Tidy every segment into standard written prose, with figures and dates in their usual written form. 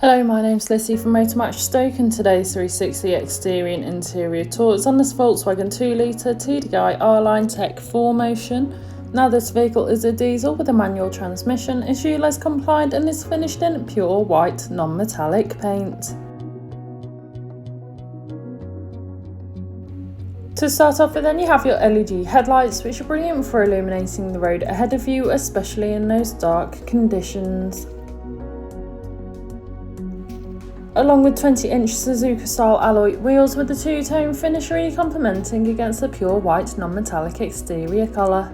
Hello, my name's Lissy from Motor Match Stoke, and today's 360 exterior and interior tour is on this Volkswagen 2.0 TDI R-Line Tech 4Motion. Now this vehicle is a diesel with a manual transmission, is ULEZ compliant and is finished in pure white non-metallic paint. To start off with, then you have your LED headlights, which are brilliant for illuminating the road ahead of you, especially in those dark conditions. Along with 20-inch Suzuka style alloy wheels with the two-tone finish really complementing against the pure white non-metallic exterior colour.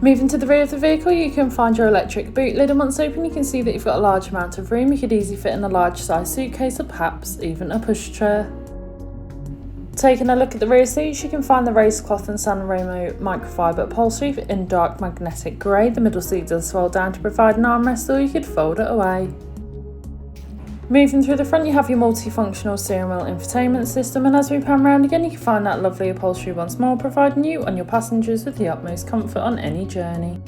Moving to the rear of the vehicle, you can find your electric boot lid, and once open you can see that you've got a large amount of room. You could easily fit in a large size suitcase or perhaps even a pushchair. Taking a look at the rear seats, you can find the raised cloth and San Remo microfiber upholstery in dark magnetic grey. The middle seat does fold down to provide an armrest, or you could fold it away. Moving through the front, you have your multifunctional steering wheel infotainment system, and as we pan round again you can find that lovely upholstery once more, providing you and your passengers with the utmost comfort on any journey.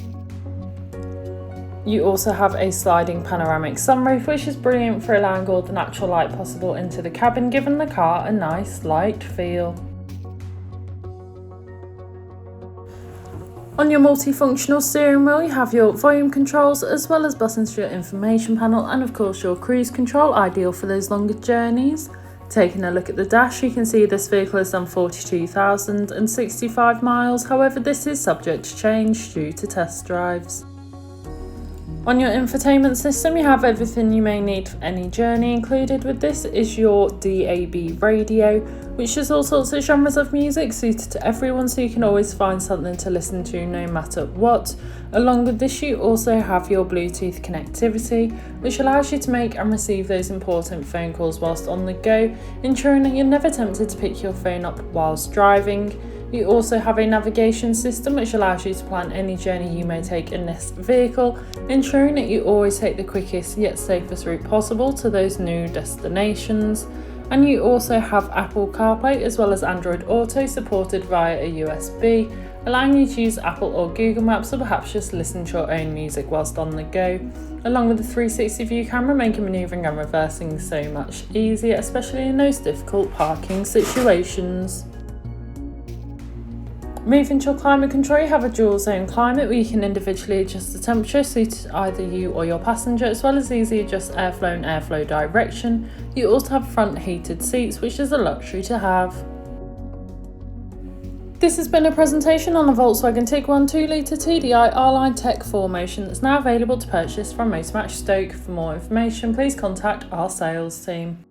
You also have a sliding panoramic sunroof, which is brilliant for allowing all the natural light possible into the cabin, giving the car a nice light feel. On your multifunctional steering wheel, you have your volume controls as well as buttons for your information panel, and of course your cruise control, ideal for those longer journeys. Taking a look at the dash, you can see this vehicle has done 42,065 miles, however this is subject to change due to test drives. On your infotainment system, you have everything you may need for any journey. Included with this is your DAB radio, which has all sorts of genres of music suited to everyone, so you can always find something to listen to no matter what. Along with this, you also have your Bluetooth connectivity, which allows you to make and receive those important phone calls whilst on the go, ensuring that you're never tempted to pick your phone up whilst driving. You also have a navigation system which allows you to plan any journey you may take in this vehicle, ensuring that you always take the quickest yet safest route possible to those new destinations. And you also have Apple CarPlay as well as Android Auto supported via a USB, allowing you to use Apple or Google Maps, or perhaps just listen to your own music whilst on the go, along with the 360 view camera, making manoeuvring and reversing so much easier, especially in those difficult parking situations. Moving to your climate control, you have a dual zone climate where you can individually adjust the temperature suited to either you or your passenger, as well as easily adjust airflow and airflow direction. You also have front heated seats, which is a luxury to have. This has been a presentation on the Volkswagen Tiguan 2.0 TDI R-Line Tech 4Motion that's now available to purchase from Motor Match Stoke. For more information, please contact our sales team.